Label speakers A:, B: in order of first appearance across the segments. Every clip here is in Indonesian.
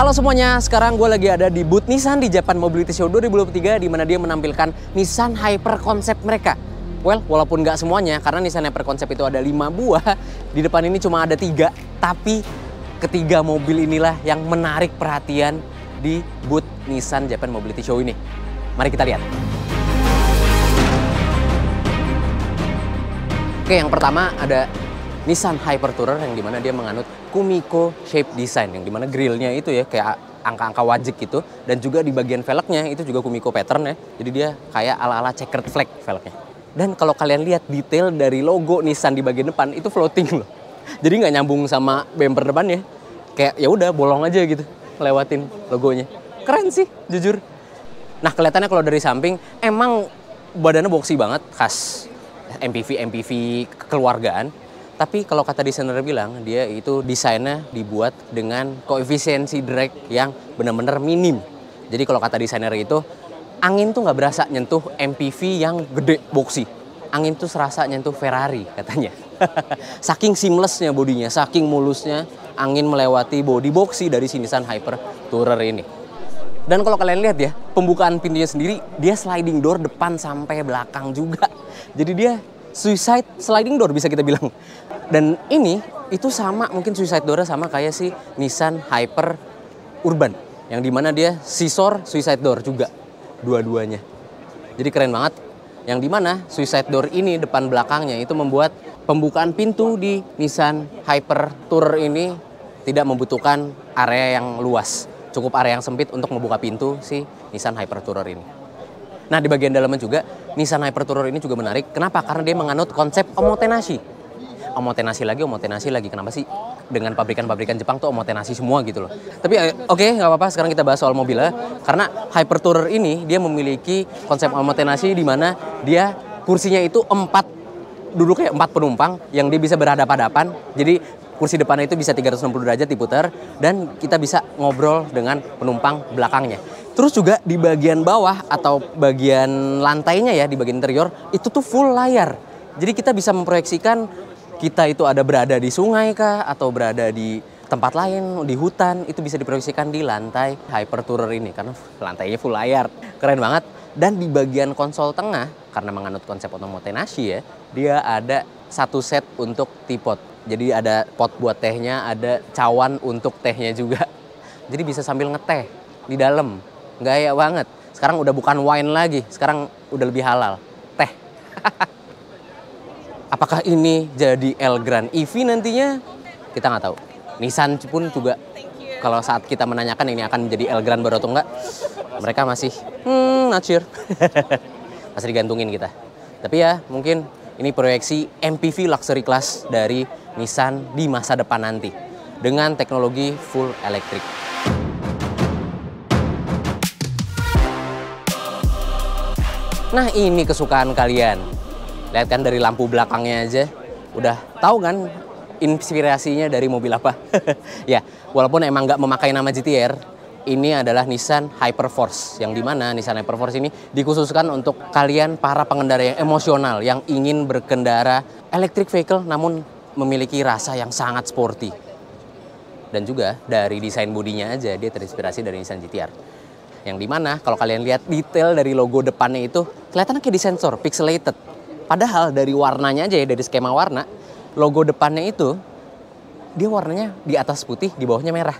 A: Halo semuanya, sekarang gue lagi ada di booth Nissan di Japan Mobility Show 2023 di mana dia menampilkan Nissan Hyper Concept mereka. Well, walaupun nggak semuanya, karena Nissan Hyper Concept itu ada 5 buah, di depan ini cuma ada 3, tapi ketiga mobil inilah yang menarik perhatian di booth Nissan Japan Mobility Show ini. Mari kita lihat. Oke, yang pertama ada Nissan Hyper Tourer yang dimana dia menganut Kumiko shape design, yang dimana grillnya itu ya kayak angka-angka wajik gitu, dan juga di bagian velgnya itu juga Kumiko pattern ya, jadi dia kayak ala-ala checkered flag velgnya. Dan kalau kalian lihat detail dari logo Nissan di bagian depan itu floating loh, jadi nggak nyambung sama bumper depannya, kayak ya udah bolong aja gitu lewatin logonya. Keren sih jujur. Nah kelihatannya kalau dari samping emang badannya boxy banget, khas MPV kekeluargaan. Tapi kalau kata desainer bilang, dia itu desainnya dibuat dengan koefisiensi drag yang benar-benar minim. Jadi kalau kata desainer itu, angin tuh nggak berasa nyentuh MPV yang gede boxy. Angin tuh serasa nyentuh Ferrari katanya. Saking seamlessnya bodinya, saking mulusnya angin melewati body boxy dari Nissan Hyper Tourer ini. Dan kalau kalian lihat ya, pembukaan pintunya sendiri, dia sliding door depan sampai belakang juga. Jadi dia suicide sliding door bisa kita bilang. Dan ini itu sama, mungkin suicide door sama kayak si Nissan Hyper Urban, yang dimana dia scissor suicide door juga dua-duanya. Jadi keren banget. Yang dimana suicide door ini depan belakangnya itu membuat pembukaan pintu di Nissan Hyper Tourer ini tidak membutuhkan area yang luas, cukup area yang sempit untuk membuka pintu si Nissan Hyper Tourer ini. Nah di bagian dalamnya juga Nissan Hyper Tourer ini juga menarik. Kenapa? Karena dia menganut konsep omotenashi. Omotenashi lagi. Kenapa sih dengan pabrikan-pabrikan Jepang tuh omotenashi semua gitu loh. Tapi oke, nggak apa-apa. Sekarang kita bahas soal mobilnya. Karena Hyper Tourer ini dia memiliki konsep omotenashi di mana dia kursinya itu 4 duduk kayak 4 penumpang yang dia bisa berhadapan-hadapan. Jadi kursi depannya itu bisa 360 derajat diputar dan kita bisa ngobrol dengan penumpang belakangnya. Terus juga di bagian bawah atau bagian lantainya ya, di bagian interior itu tuh full layar. Jadi kita bisa memproyeksikan kita itu ada berada di sungai kah atau berada di tempat lain, di hutan, itu bisa diproyeksikan di lantai Hyper Tourer ini karena lantainya full layar. Keren banget. Dan di bagian konsol tengah, karena menganut konsep omotenashi ya, dia ada satu set untuk teapot. Jadi ada pot buat tehnya, ada cawan untuk tehnya juga. Jadi bisa sambil ngeteh di dalam. Gaya banget. Sekarang udah bukan wine lagi, sekarang udah lebih halal. Teh. Apakah ini jadi Elgrand EV nantinya? Kita nggak tahu. Nissan pun juga kalau saat kita menanyakan ini akan menjadi Elgrand baru atau enggak, mereka masih not sure. Masih digantungin kita. Tapi ya mungkin ini proyeksi MPV luxury class dari Nissan di masa depan nanti dengan teknologi full electric. Nah ini kesukaan kalian. Lihat kan dari lampu belakangnya aja. Udah tahu kan inspirasinya dari mobil apa? Ya, walaupun emang nggak memakai nama GT-R, ini adalah Nissan Hyperforce. Yang dimana Nissan Hyperforce ini dikhususkan untuk kalian para pengendara yang emosional, yang ingin berkendara electric vehicle namun memiliki rasa yang sangat sporty. Dan juga dari desain bodinya aja, dia terinspirasi dari Nissan GT-R. Yang dimana kalau kalian lihat detail dari logo depannya itu kelihatannya kayak disensor, pixelated. Padahal dari warnanya aja ya, dari skema warna, logo depannya itu dia warnanya di atas putih, di bawahnya merah.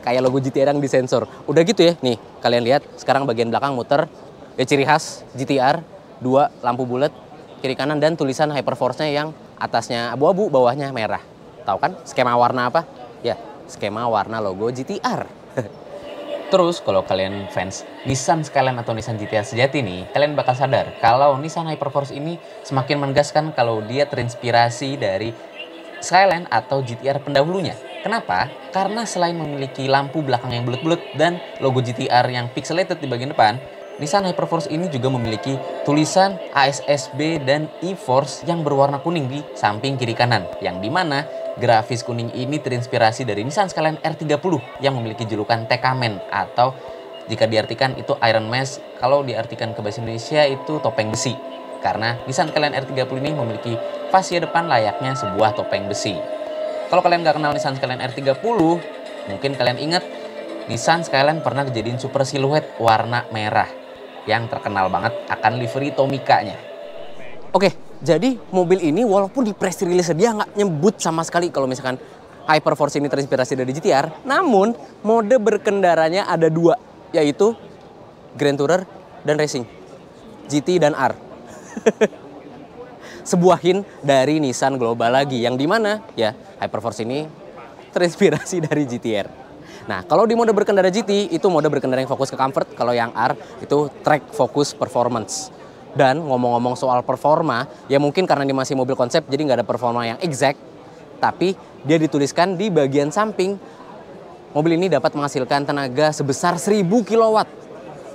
A: Kayak logo GT-R yang disensor. Udah gitu ya, nih kalian lihat sekarang bagian belakang muter, ya ciri khas GT-R, 2 lampu bulat kiri kanan dan tulisan Hyperforce-nya yang atasnya abu-abu, bawahnya merah. Tahu kan skema warna apa? Ya, skema warna logo GT-R. Terus kalau kalian fans Nissan Skyline atau Nissan GT-R sejati nih, kalian bakal sadar kalau Nissan Hyperforce ini semakin menegaskan kalau dia terinspirasi dari Skyline atau GT-R pendahulunya. Kenapa? Karena selain memiliki lampu belakang yang bulat-bulat dan logo GT-R yang pixelated di bagian depan, Nissan Hyperforce ini juga memiliki tulisan ASSB dan E-Force yang berwarna kuning di samping kiri kanan, yang dimana grafis kuning ini terinspirasi dari Nissan Skyline R30 yang memiliki julukan Tekamen atau jika diartikan itu Iron Mask, kalau diartikan ke bahasa Indonesia itu topeng besi. Karena Nissan Skyline R30 ini memiliki fascia depan layaknya sebuah topeng besi. Kalau kalian nggak kenal Nissan Skyline R30, mungkin kalian ingat
B: Nissan Skyline pernah dijadiin super siluet warna merah yang terkenal banget akan livery Tomica-nya.
A: Oke, jadi mobil ini walaupun di press release dia nggak nyebut sama sekali kalau misalkan Hyperforce ini terinspirasi dari GTR, namun mode berkendaranya ada dua, yaitu Grand Tourer dan Racing, GT dan R. Sebuah hint dari Nissan Global lagi, yang dimana ya Hyperforce ini terinspirasi dari GTR. Nah, kalau di mode berkendara GT, itu mode berkendara yang fokus ke comfort, kalau yang R itu track fokus performance. Dan ngomong-ngomong soal performa, ya mungkin karena ini masih mobil konsep, jadi nggak ada performa yang exact, tapi dia dituliskan di bagian samping, mobil ini dapat menghasilkan tenaga sebesar 1000 kW.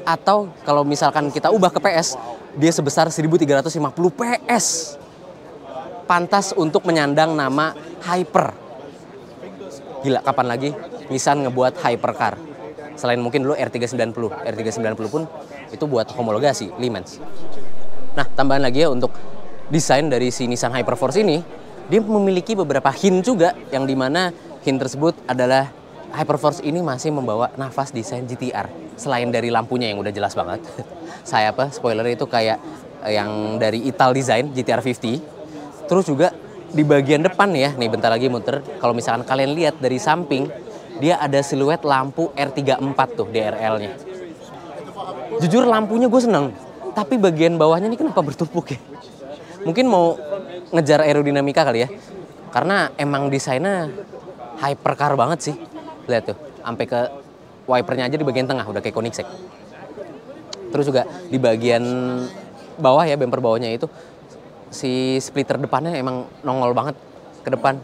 A: Atau kalau misalkan kita ubah ke PS, dia sebesar 1350 PS. Pantas untuk menyandang nama Hyper. Gila, kapan lagi Nissan ngebuat hypercar? Selain mungkin dulu R390. R390 pun itu buat homologasi, Le Mans. Nah, tambahan lagi ya untuk desain dari si Nissan Hyperforce ini, dia memiliki beberapa hint juga, yang dimana hint tersebut adalah Hyperforce ini masih membawa nafas desain GTR. Selain dari lampunya yang udah jelas banget. Spoiler itu kayak yang dari Ital Design GTR 50. Terus juga di bagian depan ya, nih bentar lagi muter. Kalau misalkan kalian lihat dari samping, dia ada siluet lampu R34 tuh, DRL-nya. Jujur lampunya gue seneng, tapi bagian bawahnya ini kenapa bertumpuk ya? Mungkin mau ngejar aerodinamika kali ya. Karena emang desainnya hypercar banget sih. Lihat tuh, sampai ke wipernya aja di bagian tengah udah kayak Koenigsegg. Terus juga di bagian bawah ya, bumper bawahnya itu si splitter depannya emang nongol banget ke depan.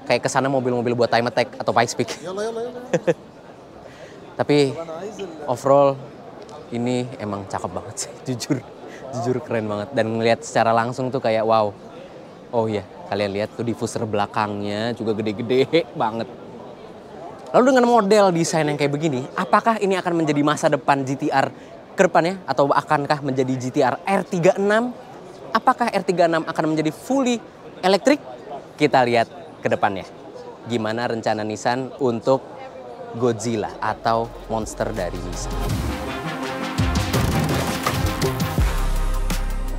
A: Kayak kesana mobil-mobil buat time attack atau pikes peak. Tapi overall ini emang cakep banget sih, jujur keren banget. Dan ngelihat secara langsung tuh kayak wow. Oh iya, kalian lihat tuh diffuser belakangnya juga gede-gede banget. Lalu dengan model desain yang kayak begini, apakah ini akan menjadi masa depan GTR ke depannya? Atau akankah menjadi GTR R36? Apakah R36 akan menjadi fully elektrik? Kita lihat ke depannya. Gimana rencana Nissan untuk Godzilla atau monster dari Nissan.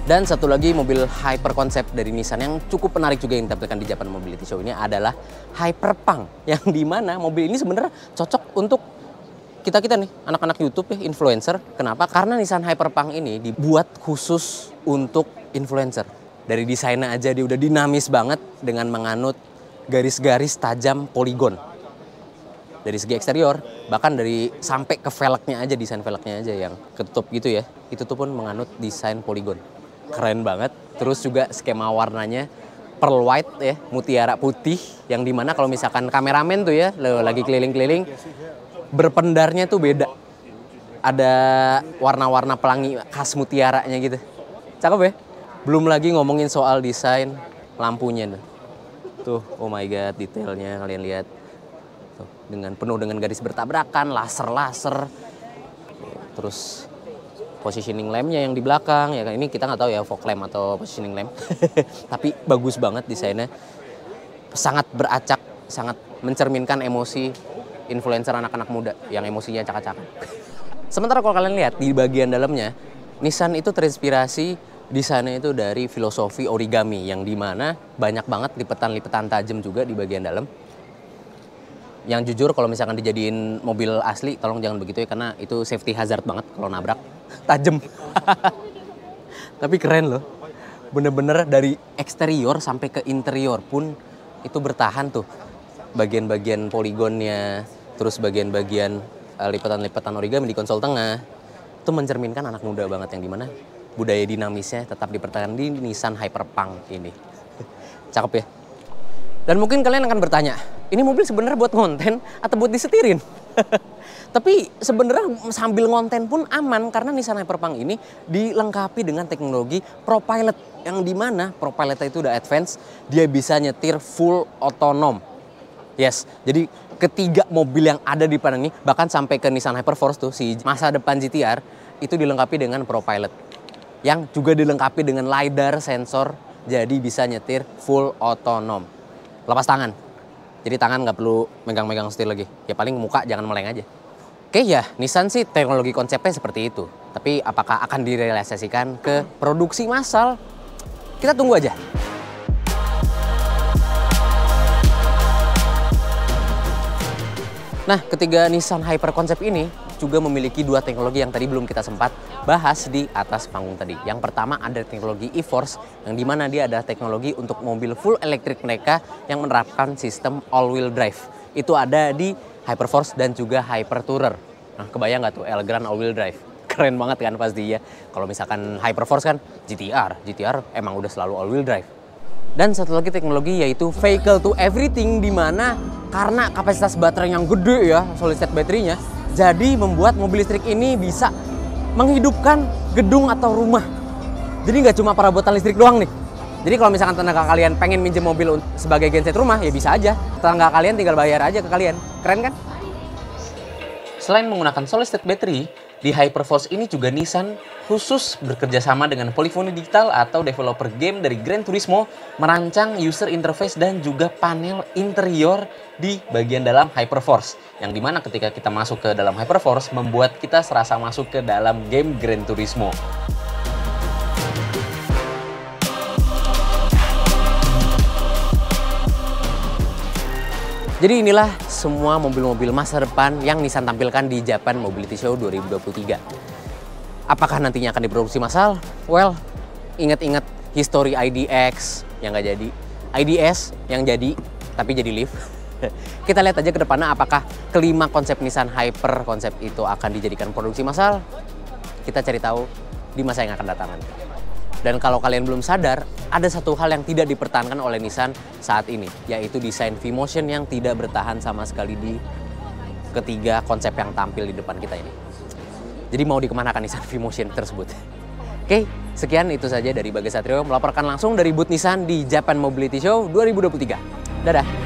A: Dan satu lagi mobil hyper konsep dari Nissan yang cukup menarik juga yang ditampilkan di Japan Mobility Show ini adalah Hyperpunk. Yang dimana mobil ini sebenarnya cocok untuk kita-kita nih, anak-anak YouTube ya, influencer. Kenapa? Karena Nissan Hyperpunk ini dibuat khusus untuk influencer. Dari desainnya aja dia udah dinamis banget dengan menganut garis-garis tajam poligon. Dari segi eksterior, bahkan dari sampai ke velgnya aja, desain velgnya aja yang ketutup gitu ya. Itu tuh pun menganut desain poligon. Keren banget. Terus juga skema warnanya pearl white ya, mutiara putih, yang dimana kalau misalkan kameramen tuh ya lagi keliling-keliling, berpendarnya tuh beda. Ada warna-warna pelangi khas mutiaranya gitu. Cakep ya? Belum lagi ngomongin soal desain lampunya tuh. Oh my god, detailnya kalian lihat. Tuh, penuh dengan garis bertabrakan, laser-laser. Terus positioning lampnya yang di belakang, ya kan ini kita nggak tahu ya fog lamp atau positioning lamp. Tapi bagus banget desainnya. Sangat beracak, sangat mencerminkan emosi influencer anak-anak muda yang emosinya acak-acakan. Sementara kalau kalian lihat di bagian dalamnya, Nissan itu terinspirasi desainnya itu dari filosofi origami, yang dimana banyak banget lipetan-lipetan tajam juga di bagian dalam. Yang jujur kalau misalkan dijadiin mobil asli, tolong jangan begitu ya, karena itu safety hazard banget kalau nabrak. Tajam. Tapi keren loh. Bener-bener dari eksterior sampai ke interior pun itu bertahan tuh. Bagian-bagian poligonnya, terus bagian-bagian lipatan-lipatan origami di konsol tengah. Itu mencerminkan anak muda banget, yang dimana budaya dinamisnya tetap dipertahankan di Nissan Hyperpunk ini. Cakep ya? Dan mungkin kalian akan bertanya, ini mobil sebenarnya buat ngonten atau buat disetirin? Tapi sebenarnya sambil ngonten pun aman, karena Nissan Hyperpunk ini dilengkapi dengan teknologi ProPilot, yang dimana ProPilot itu udah advance, dia bisa nyetir full otonom. Yes, jadi ketiga mobil yang ada di depan ini, bahkan sampai ke Nissan Hyperforce tuh, si masa depan GTR, itu dilengkapi dengan ProPilot. Yang juga dilengkapi dengan LiDAR sensor, jadi bisa nyetir full otonom. Lepas tangan, jadi tangan nggak perlu megang-megang setir lagi. Ya paling muka jangan meleng aja. Oke ya, Nissan sih teknologi konsepnya seperti itu. Tapi apakah akan direalisasikan ke produksi massal? Kita tunggu aja. Nah, ketiga Nissan Hyper konsep ini juga memiliki dua teknologi yang tadi belum kita sempat bahas di atas panggung tadi. Yang pertama ada teknologi e-Force, yang dimana dia adalah teknologi untuk mobil full elektrik mereka yang menerapkan sistem all-wheel drive. Itu ada di Hyperforce dan juga Hyper Tourer. Nah, kebayang nggak tuh Elgrand all-wheel drive? Keren banget kan pasti ya. Kalau misalkan Hyperforce kan GTR emang udah selalu all-wheel drive. Dan satu lagi teknologi yaitu vehicle to everything, di mana karena kapasitas baterai yang gede ya, solid state baterainya, jadi membuat mobil listrik ini bisa menghidupkan gedung atau rumah. Jadi nggak cuma perabotan listrik doang nih. Jadi kalau misalkan tetangga kalian pengen minjem mobil sebagai genset rumah, ya bisa aja. Tetangga kalian tinggal bayar aja ke kalian. Keren kan?
B: Selain menggunakan solid state battery, di Hyperforce ini juga Nissan khusus bekerja sama dengan Polyphony Digital atau developer game dari Gran Turismo merancang user interface dan juga panel interior di bagian dalam Hyperforce. Yang dimana ketika kita masuk ke dalam Hyperforce membuat kita serasa masuk ke dalam game Gran Turismo.
A: Jadi inilah semua mobil-mobil masa depan yang Nissan tampilkan di Japan Mobility Show 2023. Apakah nantinya akan diproduksi massal? Well, ingat-ingat history IDX yang nggak jadi, IDS yang jadi tapi jadi Leaf. Kita lihat aja ke depannya apakah kelima konsep Nissan Hyper konsep itu akan dijadikan produksi massal. Kita cari tahu di masa yang akan datang. Dan kalau kalian belum sadar, ada satu hal yang tidak dipertahankan oleh Nissan saat ini, yaitu desain V-Motion yang tidak bertahan sama sekali di ketiga konsep yang tampil di depan kita ini. Jadi mau dikemanakan Nissan V-Motion tersebut? Oke, sekian itu saja dari Bagas Satrio melaporkan langsung dari booth Nissan di Japan Mobility Show 2023. Dadah!